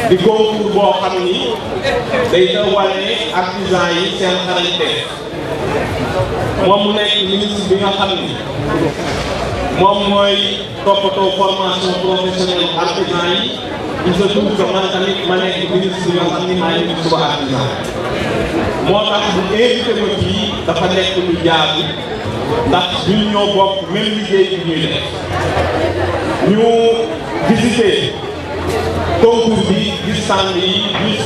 di concours boo xam ni day wane artisan yi seen xarañte moom mu nekk ministre bi nga xam ni moom mooy toppatoo formation professionnelle artisan yi il se trouve que man tamit ma nekk ministre bi nga xam ni maa ngi suba artisan moo tax bu invité ma fii dafa nekk lu jaadu ndax ñun ñoo bokk même liggéey bi ñuy def ñu visité concours bi gis stand yi gis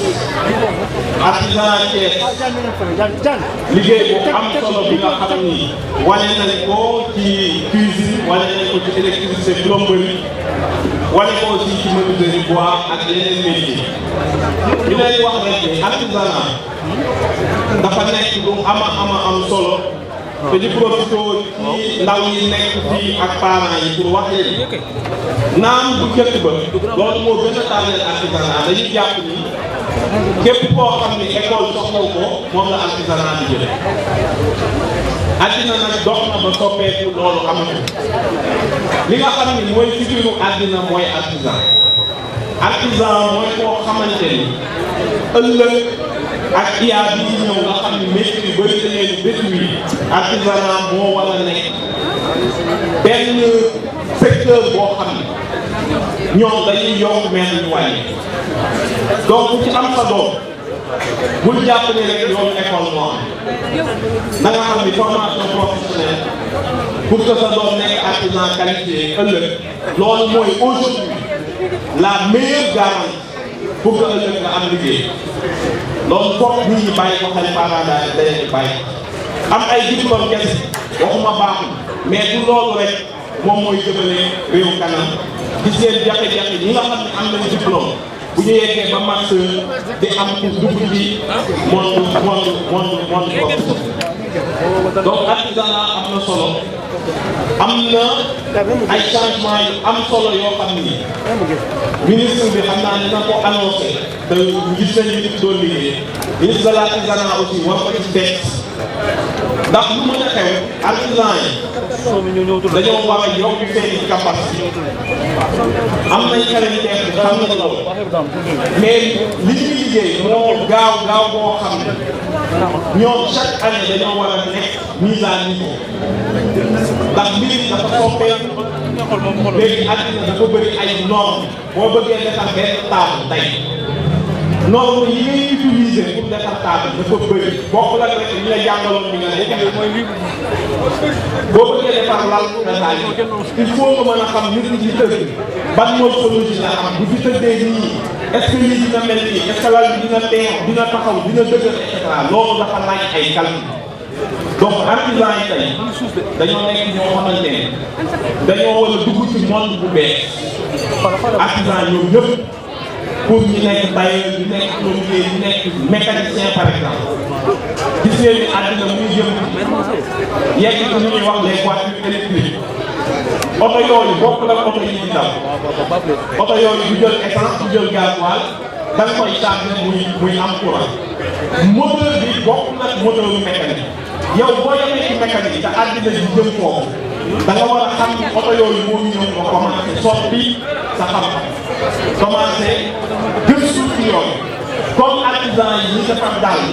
artisanat Thiès liggéey bu am solo bi nga xam ni wane nañ ko ci cuisine wane nañ ko ci électricité plomberie wane ko aussi ci menuiserie bois ak yeneen métiers ñu lay wax rek ni artisanat dafa nekk lu am solo te di profité ci ndaw yi nekk fii ak parents yi pour wax leen naam bu njëkk ba loolu moo gën a tànneel artisanat dañuy jàpp ni képp koo xam ni école soxlaw ko moom la artisanat di jëlee àddina nag dox na ba soppeeku loolu amatu li nga xam ni mooy figuru àddina mooy artisan mooy koo xamante ni ëllëg ak IA bi di ñëw nga xam ni métier yu bëri dañu leen détruire artisanat moo war a nekk benn secteur boo xam ni ñoom dañuy yokk mais ñu wàññi donc ci am sa doom bul jàpp ne rek yoonu école moo am na nga xam ni formation professionnelle pour que sa doom nekk artisan qualifié ëllëg loolu mooy aujourd'hui la meilleure garantie pour que ëllëg nga am liggéey loolu foog nit ñi bàyyi ko xel parents dañuy bàyyi am ay diplôme kese waxuma baaxul mais du loolu rek moom mooy jëmale réew kanam gis ngeen jafe-jafe ñi nga xam ne am nañu diplôme bu ñu yeggee ba master di am pour dugg ci monde donc artisanat am na solo am na ay changement yu am solo yoo xam ni ministre bi xam naa dina ko annoncé te gis nañu nit doon liggéey ministre de l'artisanat aussi war ko ci teg ndax lu mën a xew artisan yi dañoo war a yokk seen capacité am nañ xarañ teef bi xam nañ loolu mais li ñuy liggéey moo gaaw boo xam ne ñoom chaque année dañoo war a nekk mise à niveau ndax mbir dafa soppeeku léegi àddina dafa bëri ay normes boo bëggee defar benn table tey normes yi ngay utiliser pour defar table dafa bëri bokkul ak rek li la jàngaloon bi nga defar boo bëggee defar lal daal il faut nga mën a xam nit ñi ci tëdd ban morphologie la am bu fi tëddee nii est-ce que lii dina mel nii est-ce que lal bi dina teew dina taxaw dina dëgër et cetera loolu dafa laaj ay calcul donc artisan yi tey dañoo nekk ñoo xamante ne dañoo war a dugg ci monde bu bees artisan ñoom ñëpp pour ñu nekk tailleur ñu nekk plombier ñu nekk mécanicien par exemple gis ngeen ni àddina muy jëm yegg ci ñu ñuy wax les voitures électriques oto yooyu bokk la oto yi ñuy daw oto yooyu du jël essence du jël gasoil da nga koy charger muy am courant moteur bi bokk nag moteur mécanique yow boo yemee ci mécanique te àddina bi jëm foofu da nga war a xam oto yooyu moo ñëw nga commencé soppi sa xam-xam commencé gëstu ci yooyu comme artisan yi ñi defar daal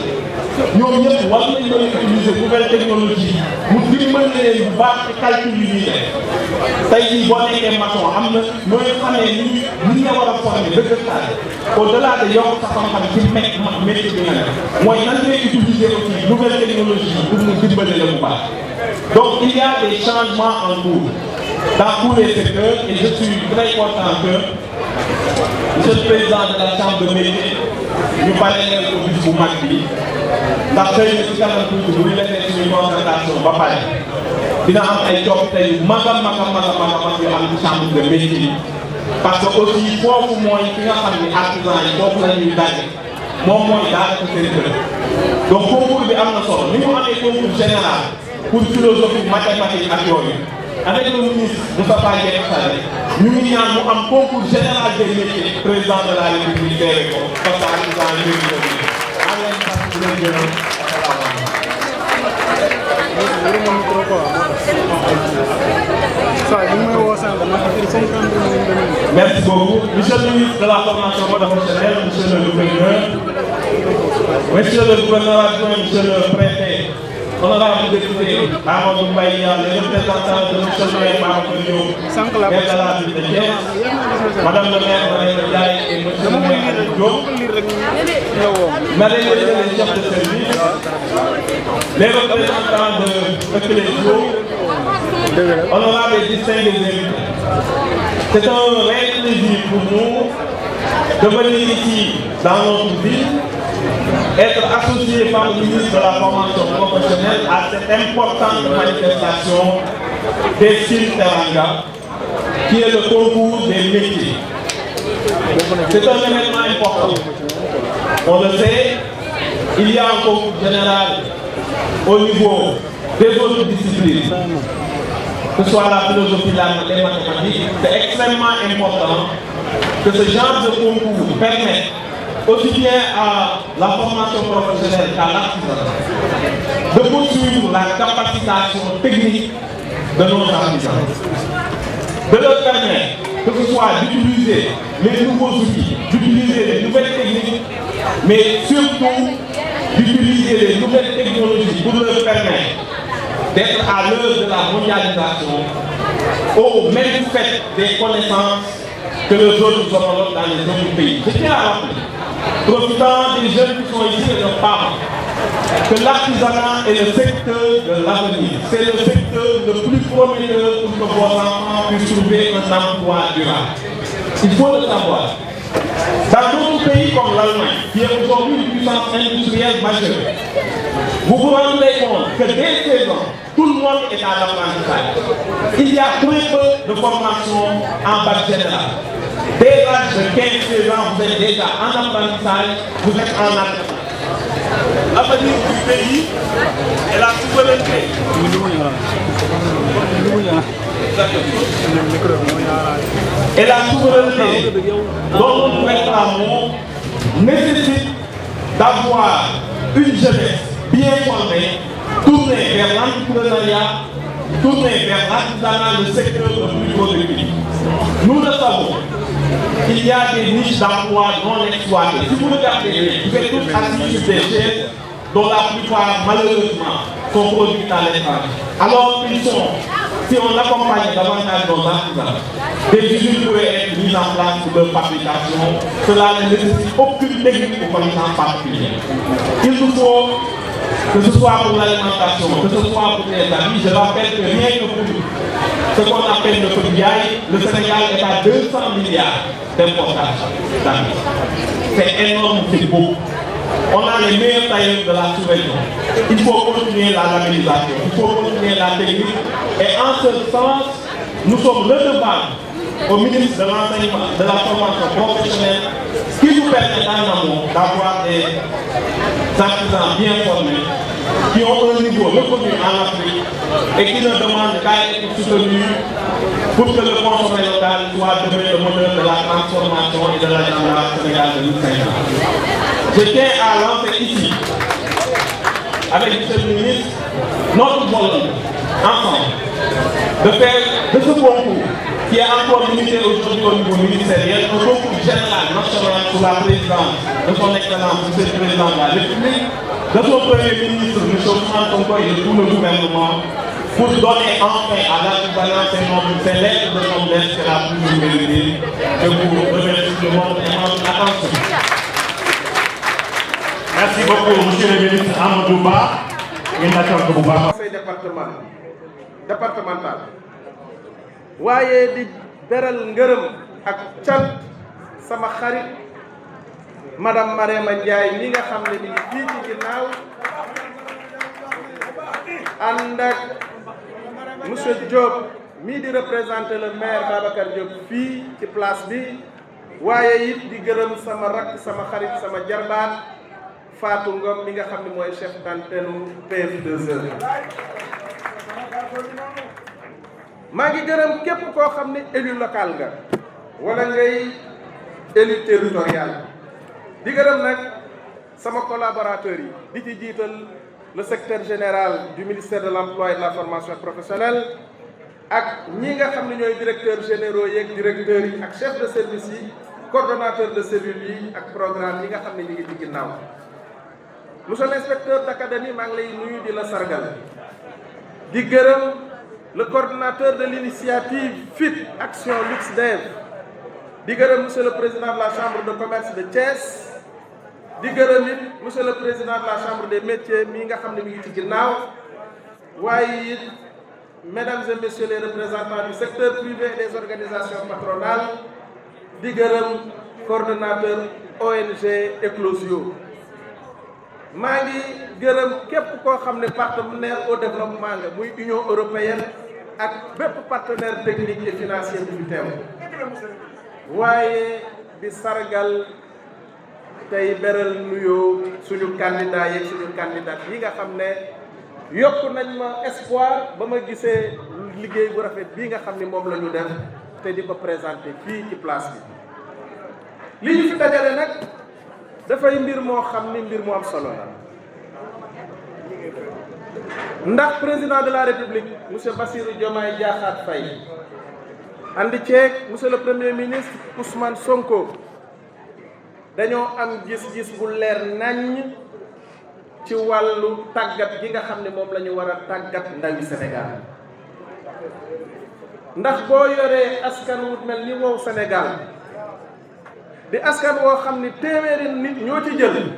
ñoom ñëpp war nañ mën a utiliser nouvelle technologie mu dimbali leen bu baax ci calcul yi ñuy def tey jii boo nekkee maçon am na nooy xamee ni nga war a former dëgg-dëgg au delà de yokk sa xam-xam ci métier bi nga def mooy nan ngay utiliser aussi nouvelle technologie pour mu dimbali la bu baax. Donc il y a des changements en cours dans tous les secteurs et je suis très content que monsieur le président de la chambre de métier ñu bàyyi leen ko bis bu mag bi ndax xëy na ci kanam tuuti bu ñu defee suñu concertation ba pare dina am ay coppite yu mag yu am ci chambre de métier parce que aussi foofu mooy fi nga xam ni artisan yi foofu la ñuy daje moom mooy daanaka seen kër donc concours bi am na solo ni mu amee concours général pour philosophie mathématique ak yooyu avec le ministre Moustapha Dieng Sadé ñu ngi ñaan mu am concours général des métiers président de la République teewe ko parce que artisan yi ñu ngi leen sant di leen gërëm Merci beaucoup. Monsieur le ministre de la formation professionnelle, monsieur le gouverneur, monsieur le gouverneur adjoint, monsieur le préfet, honorable député Amadou Mbaye, les représentants de monsieur le maire Mamadou Diop, maire de la ville de Thiès, madame le maire Marie Ndiaye et monsieur le maire Diop, madame les chefs de service, les représentants de Ecclésio, honorables et distingués invités. C'est un réel plaisir pour nous de venir ici dans notre ville, être associé par le ministre de la formation professionnelle à cette importante manifestation des Sil Teranga, qui est le concours des métiers. C'est un événement important. On le sait, il y a un concours général au niveau des autres disciplines, que ce soit la philosophie, les mathématiques. C'est extrêmement important que ce genre de concours permette aussi bien à la formation professionnelle qu'à l'artisanat de poursuivre la capacitation technique de nos artisans, de leur permettre que ce soit d'utiliser les nouveaux outils, d'utiliser les nouvelles techniques, mais surtout d'utiliser les nouvelles technologies pour leur permettre d'être à l'heure de la mondialisation, au même fait des connaissances que les autres homologues dans les autres pays. Je tiens à rappeler, profitant des jeunes qui sont ici et leurs parents, que l'artisanat est le secteur de l'avenir. C'est le secteur le plus prometteur pour que vos enfants puissent trouver un emploi durable. Il faut le savoir. Dans d'autres pays comme l'Allemagne, qui est aujourd'hui une puissance industrielle majeure, vous vous rendez compte que dès 16 ans, tout le monde est à l'apprentissage. Il y a très peu de formation en bac général. Dès l'âge de 15-16 ans, vous êtes déjà en apprentissage, vous êtes en apprentissage. L'avenir du pays est la souveraineté. Et la souveraineté dont nous réclamons nécessite d'avoir une jeunesse bien formée, tournée vers l'entrepreneuriat, tournée vers l'artisanat, le secteur le plus productif. Nous le savons, il y a des niches d'emploi non exploitées. Si vous regardez, vous êtes tous assis sur des chaises dont la plupart, malheureusement, sont produites à l'étranger. Alors qu'ils sont, si on accompagne davantage nos artisans, des usines pourraient être mises en place pour leur fabrication. Cela ne nécessite aucune technique ou connaissance particulière. Il nous faut, que ce soit pour l'alimentation, que ce soit pour les amis, je rappelle que rien que pour ce qu'on appelle le PIB, le Sénégal est à 200 milliards d'importations d'amis. C'est énorme, c'est beau. On a les meilleurs tailleurs de la sous-région. Il faut continuer la labellisation, il faut continuer la technique. Et en ce sens, nous sommes redevables au ministre de l'enseignement, de la formation professionnelle, qui nous permet en amont d'avoir des artisans bien formés, qui ont un niveau reconnu en Afrique et qui ne demandent qu'à être soutenus pour que le consommé local soit devenu le moteur de la transformation et de l'agenda Sénégal 2050. Je tiens à lancer ici, avec M. le ministre, notre volonté, ensemble, de faire de ce concours, qui est encore limité aujourd'hui au niveau ministériel, un concours général national sous la présidence de son Excellence, M. le Président de la République, de son Premier ministre, M. Ousmane Sonko et de tout le gouvernement, pour donner enfin à l'artisanat ses lettres de noblesse que la plus méritée. Je vous remercie de votre attention. Merci beaucoup, monsieur le ministre Amadou Ba. Conseil départemental waaye di beral ngërëm ak cant sama xarit madame Marema Ndiaye mi nga xam ne mi ngi fii ci ginnaaw ànd ak monsieur Diop mii di représenter le maire Babacar Diop fii ci place bi waaye it di gërëm sama rakk sama xarit sama jarbaat Fatou Ngom mi nga xam ne mooy chef d'antenne PF2E. maa ngi gërëm képp koo xam ne élu local nga wala ngay élu territorial di gërëm nag sama collaborateurs yi di ci jiital le secrétaire général du ministère de l'emploi et de la formation professionnelle ak ñi nga xam ne ñooy directeurs généraux yeeg directeurs yi ak chef de service yi coordonnateur de cellule yi ak programme yi nga xam ne ñu ngi ci ginnaaw. monsieur l'inspecteur d'académie maa ngi lay nuyu di la sargal di gërëm le coordonnateur de l'initiative FIT Action LuxDev di gërëm monsieur le président de la chambre de commerce de Thiès di gërëm it monsieur le président de la chambre des métiers mi nga xam ne mi ngi ci ginnaaw waaye it mesdames et messieurs les représentants du secteur privé et des organisations patronales di gërëm coordonnateur ONG Eclosio maa ngi gërëm képp koo xam ne partenaire au développement nga muy Union européenne ak bépp partenaire technique et financier bu fi teew waaye di sargal tey beral nuyoo suñu candidat yeeg suñu candidat yi nga xam ne yokk nañ ma espoir ba ma gisee liggéey bu rafet bii nga xam ne moom la ñu def te di ko présenté fii ci place bi li ñu fi dajale nag dafay mbir moo xam ni mbir mu am solo la ndax président de la république monsieur Bassirou Diomaye Diakhar Faye andi ceeg monsieur le premier ministre Ousmane Sonko dañoo am gis-gis bu leer naññ ci wàllu tàggat gi nga xam ne moom la ñu war a tàggat ndawi Sénégal ndax boo yoree askan wu mel ni wow Sénégal di askan woo xam ni téeméeri nit ñoo ci jël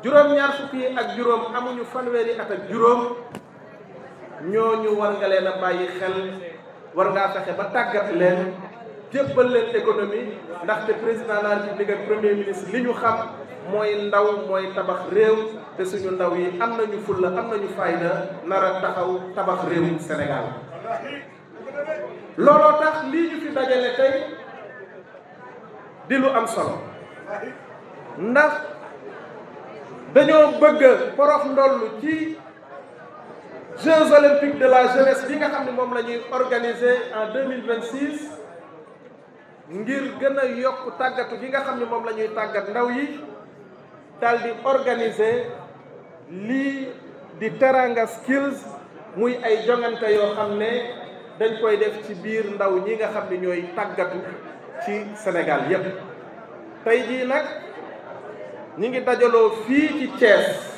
juróom-ñaar fukki yi ak juróom amuñu fanweeri at ak juróom ñooñu war nga leen a bàyyi xel war ngaa fexe ba tàggat leen jébbal leen économie ndaxte président de la république ak premier ministre li ñu xam mooy ndaw mooy tabax réew te suñu ndaw yi am nañu fulla am nañu fayda nar a taxaw tabax réewu Sénégal looloo tax lii ñu fi dajale tey di lu am solo ndax dañoo bëgg porox ndollu ci Jeux olympiques de la jeunesse bi nga xam ne moom la ñuy organiser en 2026 ngir gën a yokk tàggatu gi nga xam ne moom la ñuy tàggat ndaw yi daal di organiser lii di Teranga Skills muy ay jongante yoo xam ne dañ koy def ci biir ndaw ñi nga xam ne ñooy tàggatu ci Sénégal yépp tey jii nag ñi ngi dajaloo fii ci Thiès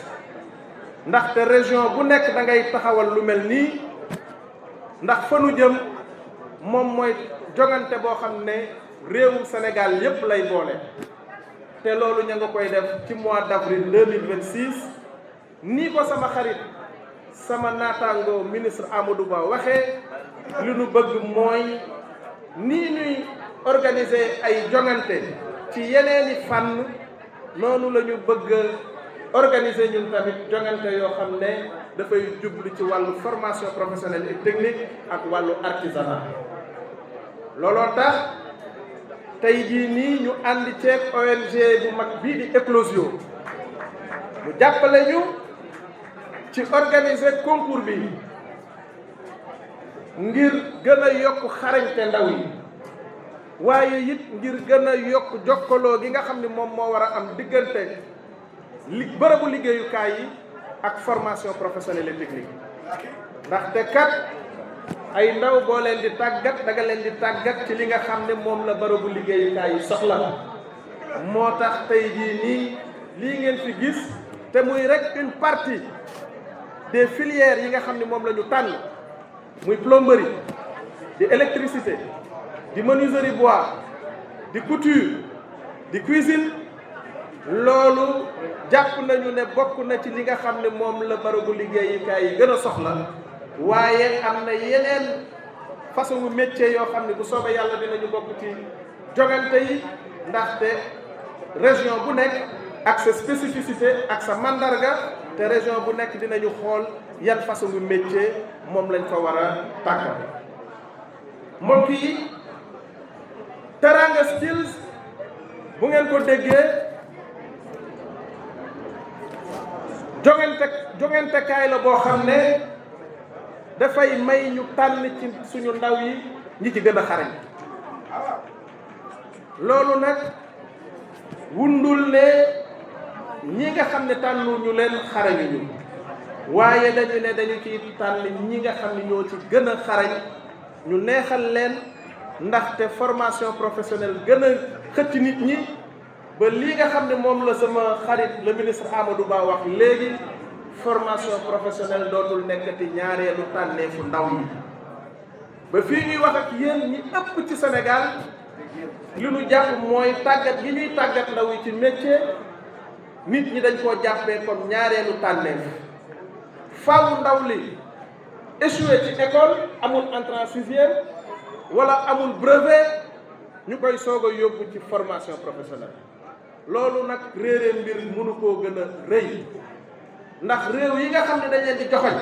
ndaxte région bu nekk da ngay taxawal lu mel nii ndax fa nu jëm moom mooy jongante boo xam ne réewum Sénégal yépp lay boole te loolu ña nga koy def ci mois d'avril 2026 nii ko sama xarit sama naataango ministre Amadou Ba waxee li nu bëgg mooy nii ñuy organiser ay jongante ci yeneeni fànn noonu la ñu bëgg organiser ñun tamit jongante yoo xam ne dafay jublu ci wàllu formation professionnelle et technique ak wàllu artisanat looloo tax tey jii nii ñu ànd ceeg ONG bu mag bii di Eclosio mu jàppale ñu ci organiser concours bi ngir gën a yokk xarañte ndaw yi waaye it ngir gën a yokk jokkaloo gi nga xam ne moom moo war a am diggante bërëbu liggéeyukaay yi ak formation professionnelle et technique ndaxte kat ay ndaw boo leen di tàggat da nga leen di tàggat ci li nga xam ne moom la bërëbu liggéeyukaay yi soxla moo tax tey jii nii lii ngeen fi gis te muy rek une partie des filières yi nga xam ne moom la ñu tànn muy plomberie di électricité di menuiserie bois di couture di cuisine loolu jàpp nañu ne bokk na ci li nga xam ne moom la barabu liggéeyukaay yi gën a soxla waaye am na yeneen façon métier yoo xam ne bu soobee yàlla dinañu bokk ci jogante yi ndaxte région bu nekk ak sa spécificité ak sa mandarga te région bu nekk dinañu xool yan façon métier moom lañ fa war a tàggat mbokk yi Teranga Skills bu ngeen ko déggee jongantekaay la boo xam ne dafay may ñu tànn ci suñu ndaw yi ñi ci gën a xarañ loolu nag wundul ne ñi nga xam ne tànnuñu leen xarañuñu waaye dañu ne dañu ciy tànn ñi nga xam ne ñoo ci gën a xarañ ñu neexal leen ndaxte formation professionnelle gën a xëcc nit ñi ba lii nga xam ne moom la sama xarit le ministre Amadou Ba wax léegi formation professionnelle dootul nekkati ñaareelu tànneefu ndaw yi ba fii ñuy wax ak yéen ñi ëpp ci Sénégal li ñu jàpp mooy tàggat gi ñuy tàggat ndaw yi ci métier nit ñi dañ koo jàppee comme ñaareelu tànneef faaw ndaw li échoué ci école amul entrée en sixième wala amul brevet ñu koy soog a yóbbu ci formation professionnelle loolu nag réeree mbir mënu koo gën a rëy ndax réew yi nga xam ne dañ leen di joxoñ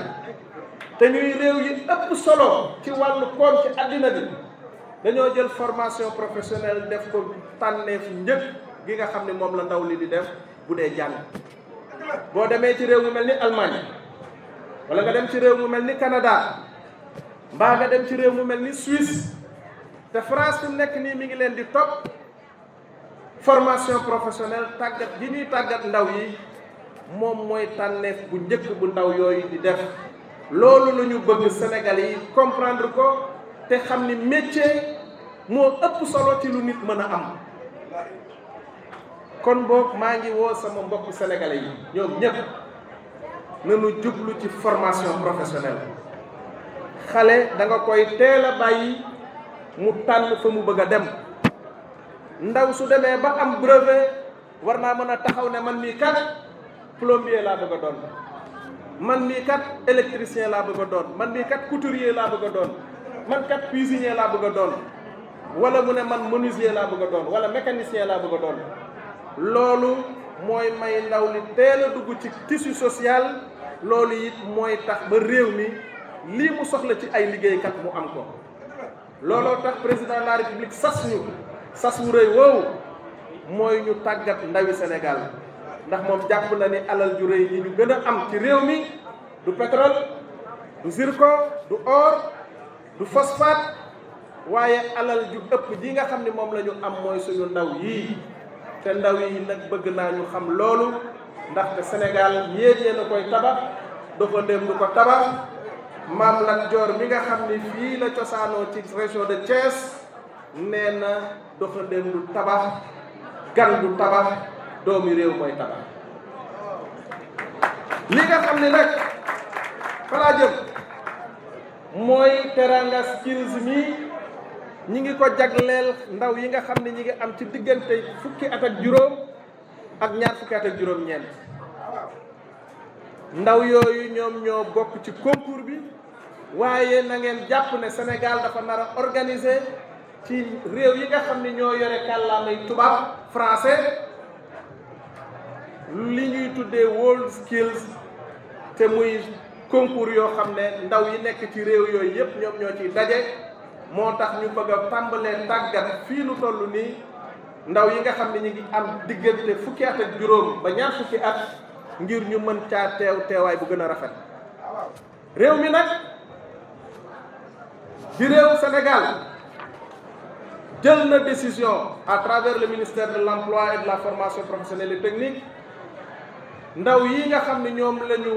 te ñuy réew yi ëpp solo ci wàllu koom ci àddina bi dañoo jël formation professionnelle def ko tànneef njëkk gi nga xam ne moom la ndaw li di def bu dee jàng boo demee ci réew mu mel ni Allemagne wala nga dem ci réew mu mel ni Canada mbaa nga dem ci réew mu mel ni Suisse te France fi mu nekk nii mi ngi leen di topp formation professionnelle tàggat gi ñuy tàggat ndaw yi moom mooy tànneef bu njëkk bu ndaw yooyu di def loolu la ñu bëgg Sénégalais yi comprendre ko te xam ni métier moo ëpp solo ci lu nit mën a am kon boog maa ngi woo sama mbokk sénégalais yi ñoom ñëpp nañu jublu ci formation professionnelle xale da nga koy teel a bàyyi mu tànn fa mu bëgg a dem ndaw su demee ba am brevet war naa mën a taxaw ne man mii kat plombier laa bëgg a doon man mii kat électricien laa bëgg a doon man mii kat couturier laa bëgg a doon man kat cuisinier laa bëgg a doon wala mu ne man menuisier laa bëgg a doon wala mécanicien laa bëgg a doon loolu mooy may ndaw li teel a dugg ci tissu social loolu it mooy tax ba réew mi lii mu soxla ci ay liggéeykat mu am ko looloo tax président de la république sas wu rëy woowu mooy ñu tàggat ndawi Sénégal ndax moom jàpp na ni alal ju rëy yi ñu gën a am ci réew mi du pétrole du zircon du or du phosphate waaye alal ju ëpp ji nga xam ne moom la ñu am mooy suñu ndaw yii te ndaw yi nag bëgg naa ñu xam loolu ndaxte Sénégal yéen a koy tabax doxandéem du ko tabax Maam Lat Joor mi nga xam ni fii la cosaanoo ci région de Thiès nee na doxandéem du tabax gan du tabax doomi réew mooy tabax li nga xam ne nag falaa jëm mooy Teranga Skills mi ñi ngi ko jagleel ndaw yi nga xam ne ñi ngi am ci diggante fukki at ak juróom ak ñaar fukki at ak juróom-ñeent ndaw yooyu ñoom ñoo bokk ci concours bi waaye na ngeen jàpp ne Sénégal dafa nar a organiser ci réew yi nga xam ne ñoo yore kàllaamay tubaab français li ñuy tuddee World Skills te muy concours yoo xam ne ndaw yi nekk ci réew yooyu yëpp ñoom ñoo ciy daje moo tax ñu bëgg a tàmbalee tàggat fii nu toll nii ndaw yi nga xam ne ñu ngi am diggante fukki at ak juróom ba ñaar fukki at ngir ñu mën caa teewaay bu gën a rafet réew mi nag di réew Sénégal jël na décision à travers le ministère de l'emploi et de la formation professionnelle et technique ndaw yi nga xam ne ñoom la ñu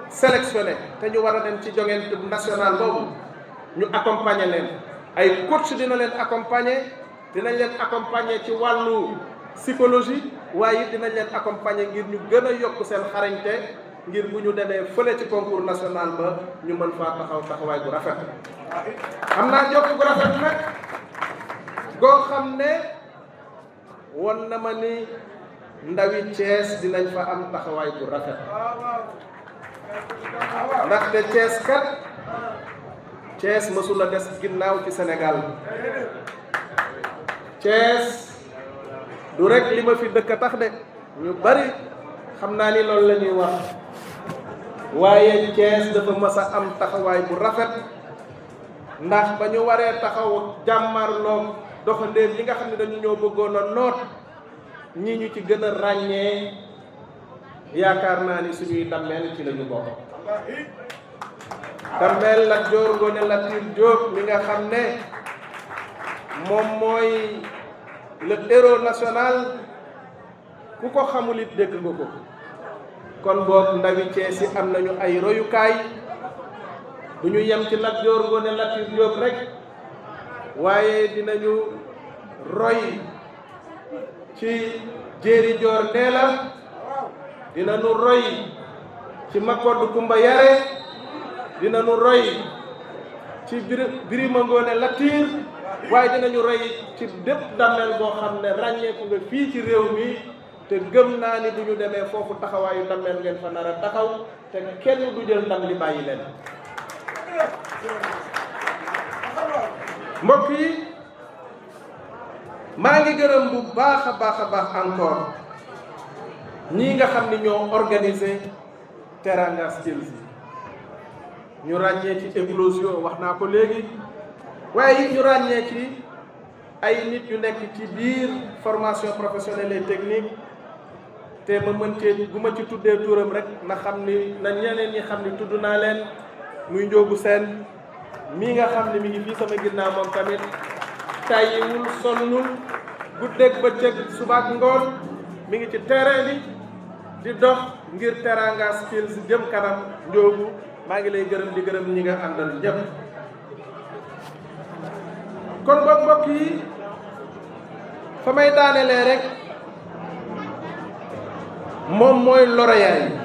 sélectionné te ñu war a dem ci joŋante national boobu ñu accompagner leen ay coach dina leen accompagner dinañ leen accompagner ci wàllu psychologie waaye it dinañ leen accompagner ngir ñu gën a yokk seen xarañte ngir bu ñu demee fële ci concours national ba ñu mën faa taxaw taxawaay bu rafet. am naa jokk bu rafet nag goo xam ne won na ma ni ndawi Thiès dinañ fa am taxawaay bu rafet ndaxte Thiès mësul a des ginnaaw ci Sénégal Thiès du rek li ma fi dëkk tax de ñu bari xam naa ni loolu la ñuy wax waaye Thiès dafa mës a am taxawaay bu rafet ndax ba ñu waree taxaw jàmmarloo doxandéem yi nga xam ne dañu ñoo bëggoon a noot ñi ñu ci gën a ràññee yaakaar naa ni suñuy dammeel ci la ñu bokk dammeel Lat Joor Ngoone Latiir Jóob mi nga xam ne moom mooy le héros national ku ko xamul it dégg nga ko kon boog ndawi Cees yi am nañu ay royukaay du ñu yem ci Lat Joor Ngoone Latiir Jóob rek waaye dinañu roy ci Jéeri Joor Ndeela dinañu roy ci Makoddu Kumba Yare dinañu roy ci Birima Ngoone Latiir waaye dinañu roy ci bépp dammel boo xam ne ràññeeku nga fii ci réew mi te gëm naa ni bu ñu demee foofu taxawaayu dammel ngeen fa nar a taxaw te kenn du jël ndam li bàyyi leen. mbokk yi maa ngi gërëm bu baax a baax encore ñii nga xam ni ñoo organisé Teranga Skills ñu ràññee ci éclosion wax naa ko léegi waaye it ñu ràññee ci ay nit yu nekk ci biir formation professionnelle et technique te ma mën cee bu ma ci tuddee turam rek na xam ni na ñeneen ñi xam ni tudd naa leen muy Njóogu Seen mii nga xam ne mi ngi fii sama ginnaaw moom tamit tàyyiwul sonnul guddeeg bëccëg subaak ngoon mi ngi ci terrain bi di dox ngir Teranga Skills jëm kanam. Njóogu maa ngi lay gërëm di gërëm ñi nga àndal ñëpp. kon boog mbokk yi fa may daanelee rek moom mooy lauréat yi